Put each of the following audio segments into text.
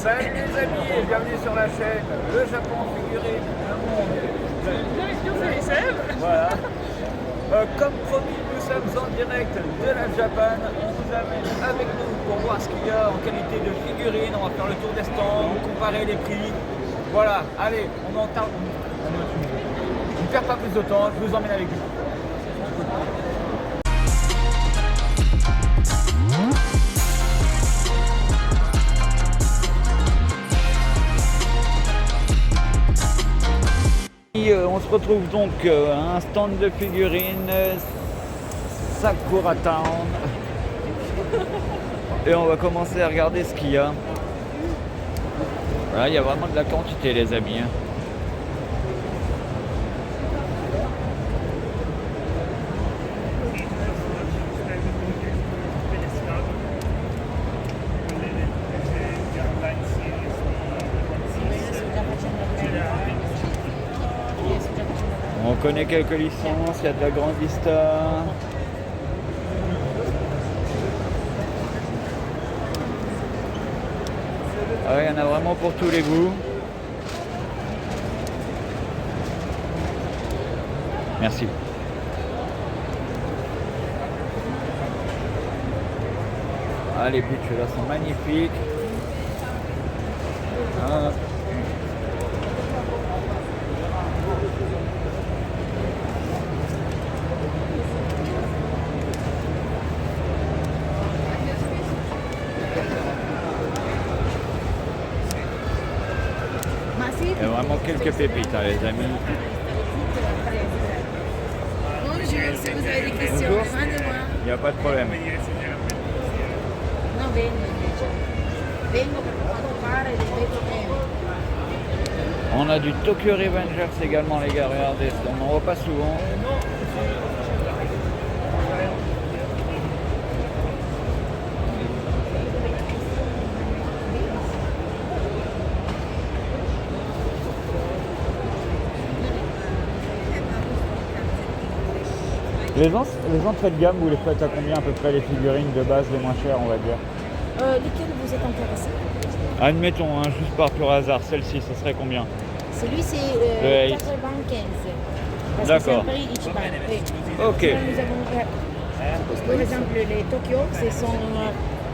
Salut les amis et bienvenue sur la chaîne Le Japon Figurine, le monde. Voilà. Comme promis, nous sommes en direct de la Japan. On vous amène avec nous pour voir ce qu'il y a en qualité de figurines. On va faire le tour des stands, comparer les prix. Voilà, allez, on entend. Je ne perds pas plus de temps, je vous emmène avec vous. On se retrouve donc à un stand de figurines Sakura Town et on va commencer à regarder ce qu'il y a. Voilà, il y a vraiment de la quantité les amis. On connaît quelques licences, il y a de la Grandista. Ah ouais, il y en a vraiment pour tous les goûts. Merci. Ah, les butches là sont magnifiques. Ah. Il y a vraiment quelques pépites, hein, les amis. Bonjour, si vous avez des questions, demandez-moi. Il n'y a pas de problème. Non, vengo per quanto pare, ripeto che... On a du Tokyo Revengers également, les gars, regardez, on n'en voit pas souvent. Les entrées de gamme, vous les faites à combien à peu près les figurines de base les moins chères, on va dire? Lesquels vous êtes intéressé? Admettons, hein, juste par pur hasard, celle-ci, ce serait combien? Celui c'est 95. Parce que c'est un prix Ichiban. Oui. Ok. Sinon, nous avons, par exemple, les Tokyo, ce sont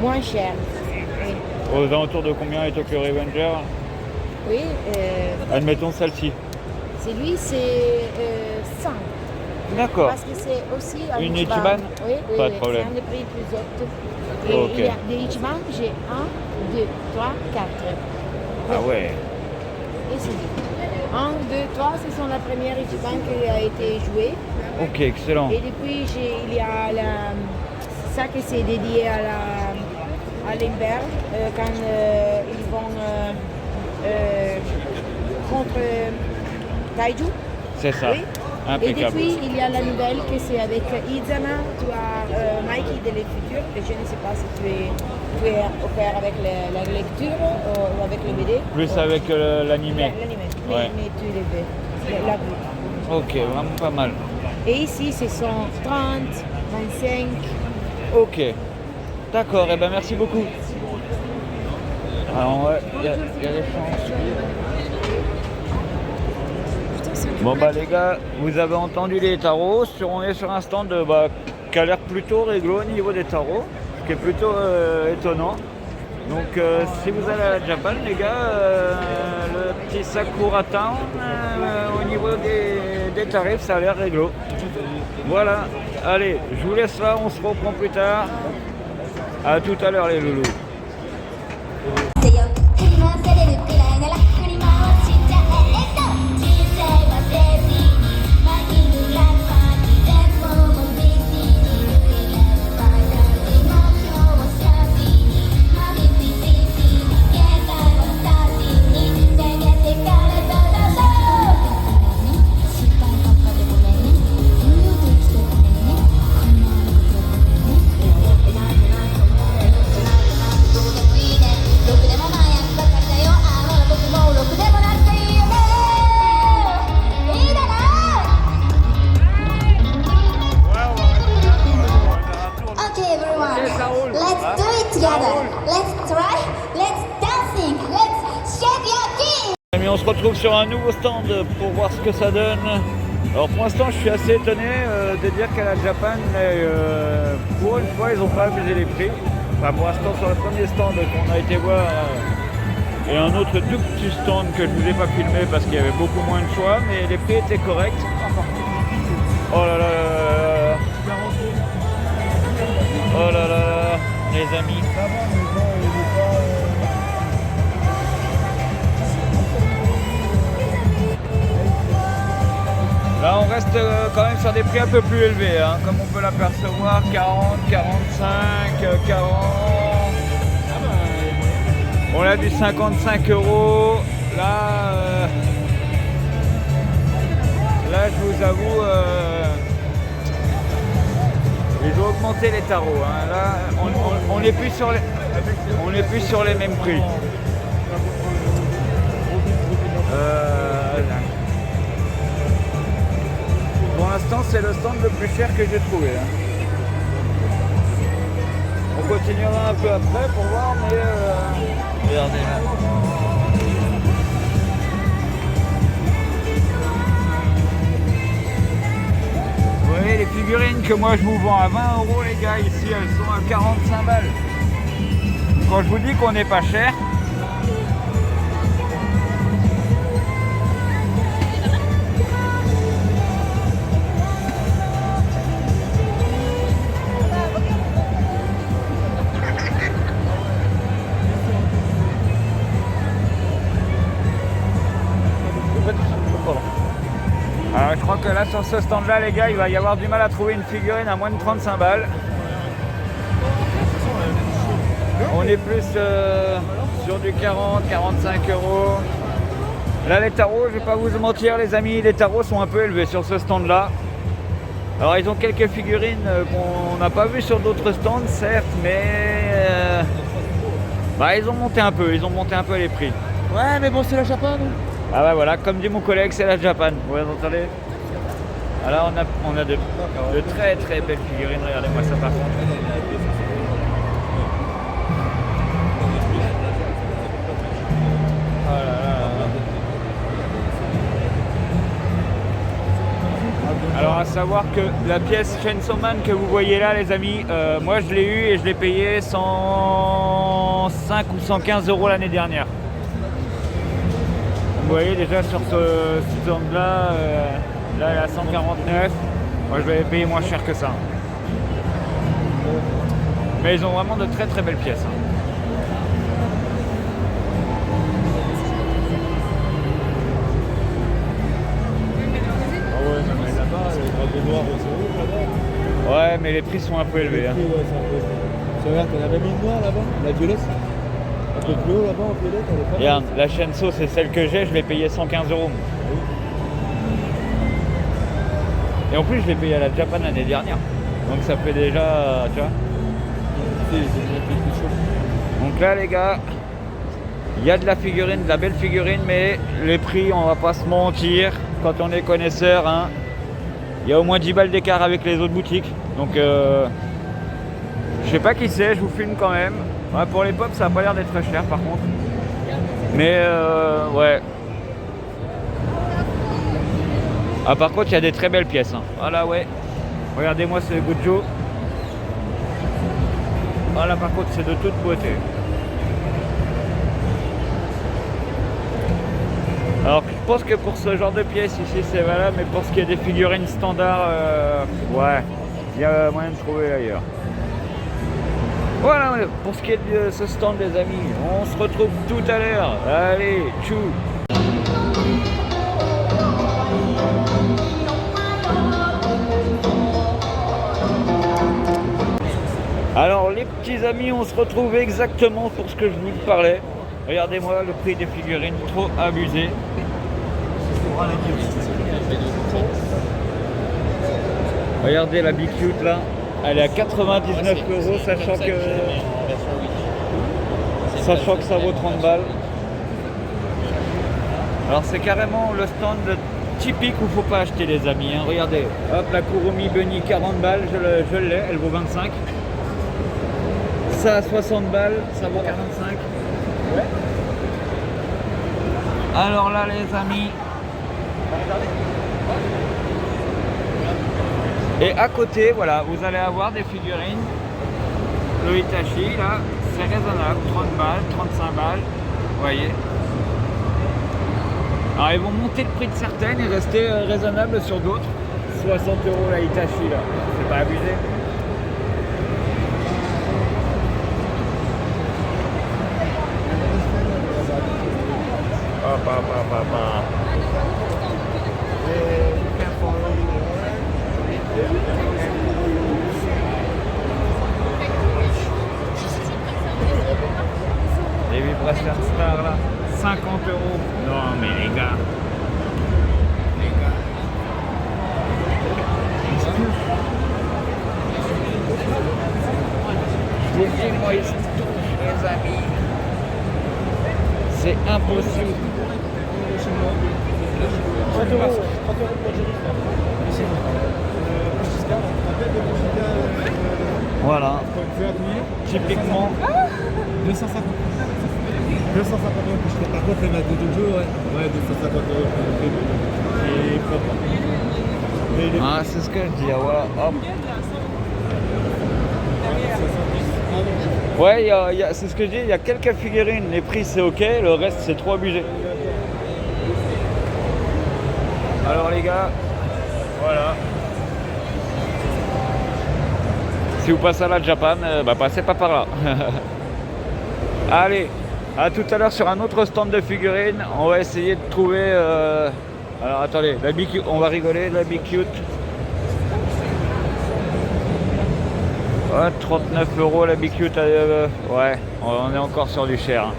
moins chers. Oui. Aux alentours de combien les Tokyo Revengers? Oui. Admettons celle-ci. Celui c'est 100. D'accord. Parce que c'est aussi un Une Ichiban. Ichiban? Oui, Pas de problème. C'est un des prix plus haut. Et Ok. il y a des Ichiban, j'ai 1, 2, 3, 4. Ah ouais. Et c'est dit. 1, 2, 3, ce sont la première Ichiban qui a été jouée. Ok, excellent. Et depuis, il y a ça qui c'est dédié à l'hiver, quand ils vont contre Taiju. C'est ça. Oui. Et Impeccable. depuis, il y a la nouvelle que c'est avec Izana, tu as Mikey de les futurs. Et je ne sais pas si tu es offert avec la lecture ou avec le BD. Plus avec l'animé. L'animé, Ouais. mais tu les veux. La vue. Ok, vraiment pas mal. Et ici, ce sont 30, 25. Ok. D'accord, et ben merci beaucoup. Alors ouais, il y a des chances. Bon bah les gars, vous avez entendu les tarots, on est sur un stand qui a l'air plutôt réglo au niveau des tarots, ce qui est plutôt étonnant. Donc si vous allez à la Japan les gars, le petit Sakura Town, au niveau des tarifs ça a l'air réglo. Voilà, allez, je vous laisse là, on se reprend plus tard. À tout à l'heure les loulous. Let's do it together. Let's try. Let's dancing. se retrouve sur un nouveau stand pour voir ce que ça donne. Alors pour l'instant je suis assez étonné de dire qu'à la Japan, pour une fois ils n'ont pas abusé les prix. Enfin, pour l'instant sur le premier stand qu'on a été voir, et un autre tout petit stand que je ne vous ai pas filmé parce qu'il y avait beaucoup moins de choix, mais les prix étaient corrects. Oh là là là là. Oh là là, les amis. Là on reste quand même sur des prix un peu plus élevés, hein, comme on peut l'apercevoir, 40, 45, 40. On a du 55 €. Là, là je vous avoue, ils ont augmenté les tarots. Hein. Là on n'est plus sur les mêmes prix. Pour l'instant, c'est le stand le plus cher que j'ai trouvé. Hein. On continuera un peu après pour voir, mais regardez là. Vous voyez les figurines que moi je vous vends à 20 € les gars, ici elles sont à 45 balles. Quand je vous dis qu'on n'est pas cher, je crois que là sur ce stand là les gars il va y avoir du mal à trouver une figurine à moins de 35 balles. On est plus sur du 40, 45 €. Là les tarots, je vais pas vous mentir les amis, les tarots sont un peu élevés sur ce stand là. Alors ils ont quelques figurines qu'on n'a pas vues sur d'autres stands certes, mais ils ont monté un peu les prix. Ouais mais bon c'est la Japan non? Ah ouais voilà, comme dit mon collègue, c'est la Japan, vous entendez? Alors on a de très très belles figurines, regardez-moi ça par contre. Oh là là. Alors à savoir que la pièce Chainsaw Man que vous voyez là les amis, moi je l'ai eu et je l'ai payé 105 ou 115 € l'année dernière. Vous voyez déjà sur ce stand là, là il est à 149, moi je l'avais payé moins cher que ça. Mais ils ont vraiment de très très belles pièces. Hein. Ah ouais mais là-bas, les drapeaux noirs aussi là-bas. Ouais mais les prix sont un peu élevés. Hein. Ouais, c'est un peu... Tu regardes, t'en as même une noire là-bas, la violette. Un peu plus haut là-bas en violette, elle est pas. Regarde, la Chainsaw c'est celle que j'ai, je l'ai payée 115 €. Et en plus je l'ai payé à la Japan l'année dernière. Donc ça fait déjà, tu vois. Donc là les gars, il y a de la figurine, de la belle figurine, mais les prix on va pas se mentir, quand on est connaisseur, hein, il y a au moins 10 balles d'écart avec les autres boutiques. Donc je sais pas qui c'est, je vous filme quand même. Ouais, pour les pop ça a pas l'air d'être très cher par contre. Mais ouais. Ah par contre il y a des très belles pièces. Hein. Voilà ouais. Regardez-moi ce Gojo. Voilà par contre c'est de toute beauté. Alors je pense que pour ce genre de pièces ici c'est valable, mais pour ce qui est des figurines standards, ouais, il y a moyen de trouver ailleurs. Voilà pour ce qui est de ce stand les amis, on se retrouve tout à l'heure. Allez, tchou. Alors les petits amis, on se retrouve exactement pour ce que je vous parlais. Regardez-moi le prix des figurines, trop abusé. Regardez la Big Cute là, elle est à 99 €, sachant que ça vaut 30 balles. Alors c'est carrément le stand typique où il ne faut pas acheter les amis. Hein. Regardez, hop la Kurumi Bunny 40 balles, je l'ai, elle vaut 25. Ça à 60 balles, ça vaut 45. Ouais. Alors là les amis, et à côté, voilà, vous allez avoir des figurines. Le Hitachi là, c'est raisonnable, 30 balles, 35 balles, vous voyez. Alors ils vont monter le prix de certaines et rester raisonnables sur d'autres. 60 € la Hitachi là, c'est pas abusé. Les vibrations Star là, 50 €. Non mais les gars. Je vous dis, moi ils se touchent les amis. C'est impossible. 30 € pour Voilà. Typiquement. 250. 250 €. Par contre, les matchs de jeu, ouais, 250 € pour le prix. Et propre. Ah, c'est ce que je dis, voilà. Hop. Ouais, c'est ce que je dis, il y a quelques figurines, les prix c'est ok, le reste c'est trop abusé. Alors les gars, voilà. Si vous passez à la Japan, bah passez pas par là. Allez, à tout à l'heure sur un autre stand de figurines. On va essayer de trouver... Alors attendez, la Be Cute, on va rigoler, la Be Cute. Ouais, 39 € la Be Cute. Ouais, on est encore sur du cher. Hein.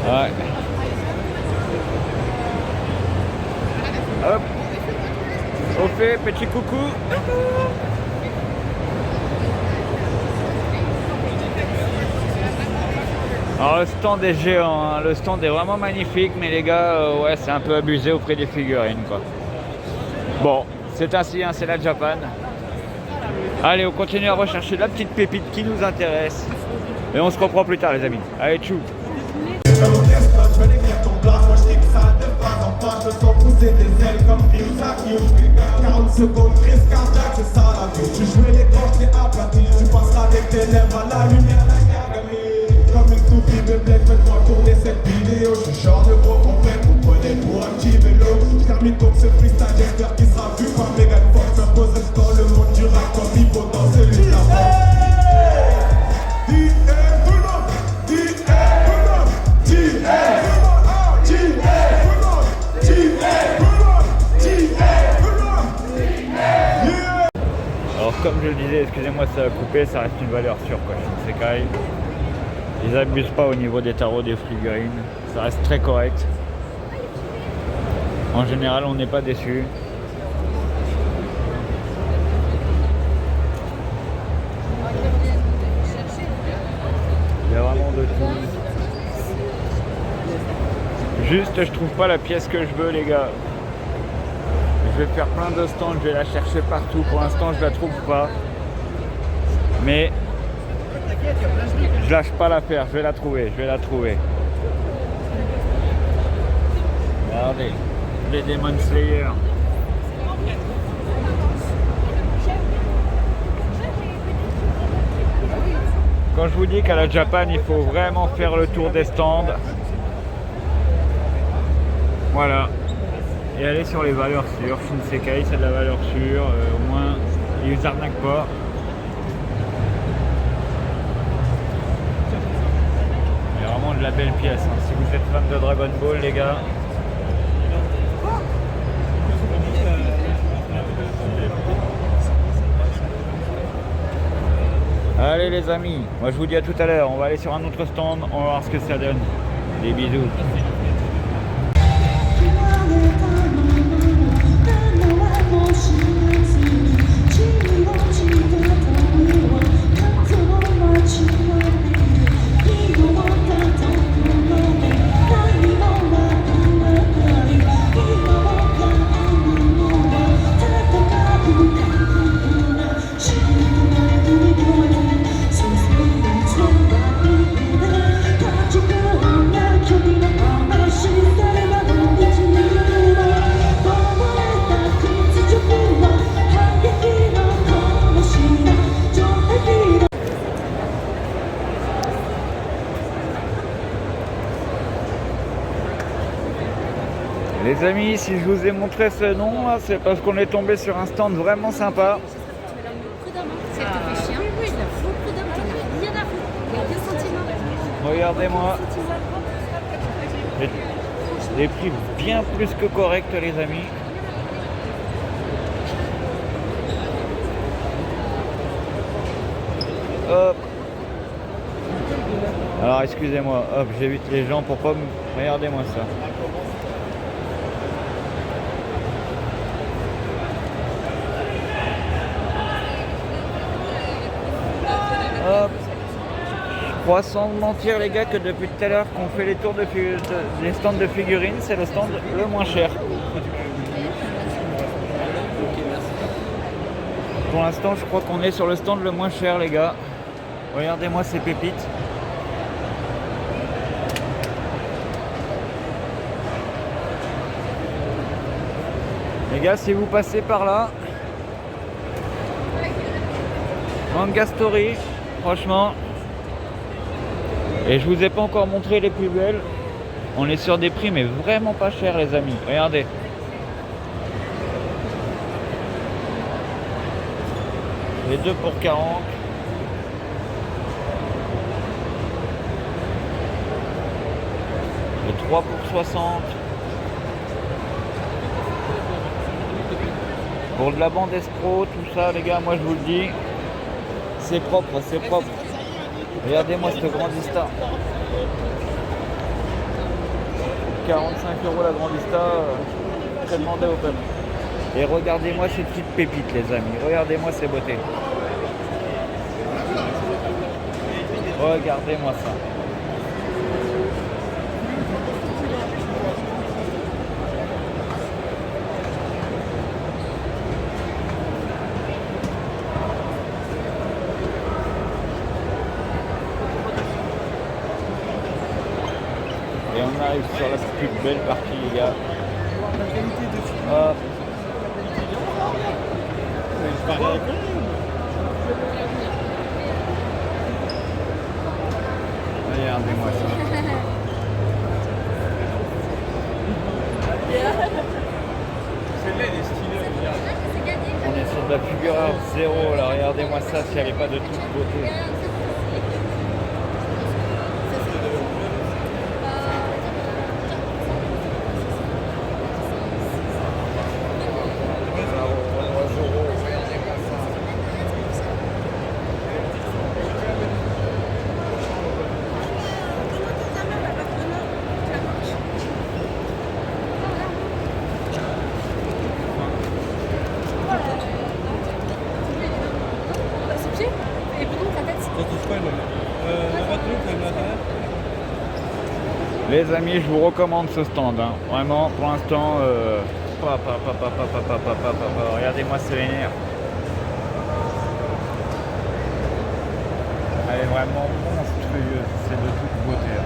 Ouais. Hop. Au fait, petit coucou. Alors le stand est géant, hein. Le stand est vraiment magnifique, mais les gars, ouais, c'est un peu abusé au prix des figurines, quoi. Bon, c'est ainsi, hein, c'est la Japan. Allez, on continue à rechercher la petite pépite qui nous intéresse. Et on se reprend plus tard, les amis. Allez, tchou. Moi je dis que ça dépasse en pas, je sens pousser des ailes comme Ryuzaki. 40 secondes, crise cardiaque, c'est ça la vie. Tu jouais les gorges, t'es aplati. Tu passeras avec tes lèvres à la lumière, la gargamie. Comme une toupie de bled, faites-moi tourner cette vidéo. Je suis genre de gros complet, vous prenez pour un petit vélo. Je termine donc ce freestyle, j'espère qu'il sera vu par Megan Fox. Imposé dans le monde du rap comme il faut dans celui d'avant. Alors comme je le disais, excusez-moi ça a coupé, ça reste une valeur sûre quoi, Shinsekai. Ils abusent pas au niveau des tarots, des figurines, ça reste très correct. En général on n'est pas déçu. Il y a vraiment de tout. Juste je trouve pas la pièce que je veux les gars. Je vais faire plein de stands, je vais la chercher partout. Pour l'instant, je la trouve pas. Mais je lâche pas l'affaire, je vais la trouver, Regardez, les Demon Slayer. Quand je vous dis qu'à la Japan, il faut vraiment faire le tour des stands. Voilà. Et aller sur les valeurs sûres. Shinsekai, c'est de la valeur sûre. Au moins, ils ne vous arnaquent pas. Il y a vraiment de la belle pièce. Hein. Si vous êtes fan de Dragon Ball, les gars. Allez les amis, moi je vous dis à tout à l'heure. On va aller sur un autre stand. On va voir ce que ça donne. Des bisous. Les amis, si je vous ai montré ce nom, c'est parce qu'on est tombé sur un stand vraiment sympa. Si elle te fait chien, tu la fous prud'homme, t'en as rien à foutre. Il y a 2 centimes. Regardez-moi. Des prix bien plus que corrects, les amis. Hop. Alors excusez-moi, hop, j'évite les gens pour pas me... Regardez-moi ça. Hop. Je crois sans mentir les gars que depuis tout à l'heure qu'on fait les tours des stands de figurines, c'est le stand le moins cher. Pour l'instant je crois qu'on est sur le stand le moins cher les gars. Regardez-moi ces pépites. Les gars, si vous passez par là, Manga Story, franchement, et je vous ai pas encore montré les plus belles, on est sur des prix mais vraiment pas chers les amis, regardez. Les 2 pour 40. Les 3 pour 60. Pour de la bande escroc, tout ça les gars, moi je vous le dis, c'est propre, c'est propre. Regardez-moi cette Grandista. 45 € la Grandista, très demandé au peuple. Et regardez-moi ces petites pépites les amis, regardez-moi ces beautés. Regardez-moi ça. Et on arrive sur la plus belle partie les gars. Hop. Regardez-moi ça. On est sur de la figure art 0 là, regardez-moi ça si elle n'est pas de toute beauté. Les amis, je vous recommande ce stand, hein. Vraiment, pour l'instant, regardez-moi ce vénère. Elle est vraiment monstrueuse, c'est de toute beauté. Hein.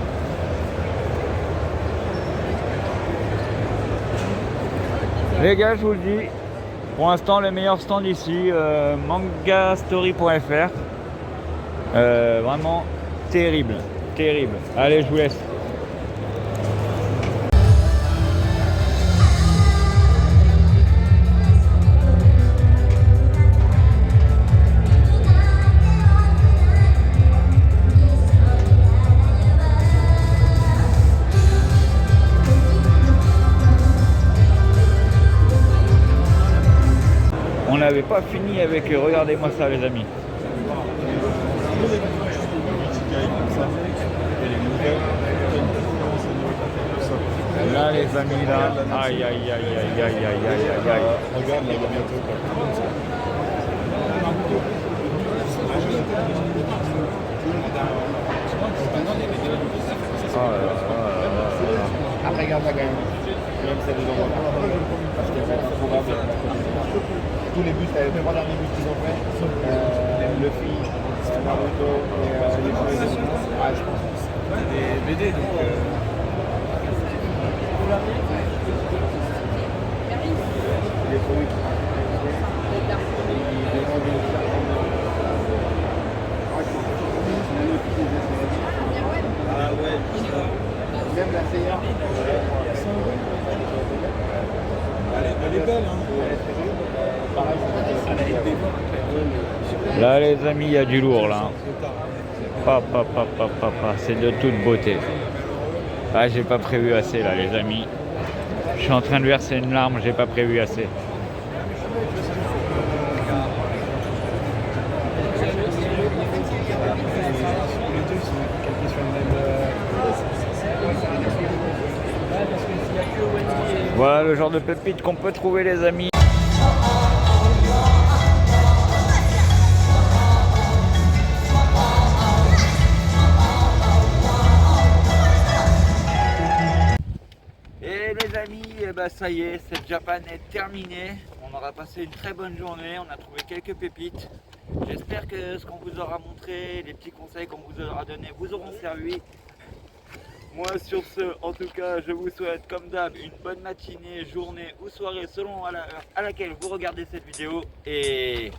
Les gars, je vous le dis, pour l'instant, le meilleur stand ici, mangastory.fr. Vraiment terrible, terrible. Allez, je vous laisse. On n'avait pas fini avec regardez-moi ça les amis. Là les amis là, aïe aïe aïe aïe aïe aïe aïe aïe. Regarde là, bientôt Après, regarde la gamme. Même celle de parce qu'elle est probable. Tous les bustes, les 3 derniers bustes qu'ils ont fait, Luffy, Naruto et les jeux. Ah, je pense. des BD donc. Les trucs. Ah ouais. Même la CA. Elle est belle, hein. Là, les amis, il y a du lourd là. C'est de toute beauté. Ah, j'ai pas prévu assez là, les amis. Je suis en train de verser une larme, j'ai pas prévu assez. Voilà le genre de pépite qu'on peut trouver, les amis. Et les amis, eh ben, ça y est, cette Japan est terminée. On aura passé une très bonne journée, on a trouvé quelques pépites. J'espère que ce qu'on vous aura montré, les petits conseils qu'on vous aura donnés vous auront servi. Moi sur ce, en tout cas, je vous souhaite comme d'hab une bonne matinée, journée ou soirée selon à l'heure à laquelle vous regardez cette vidéo. Et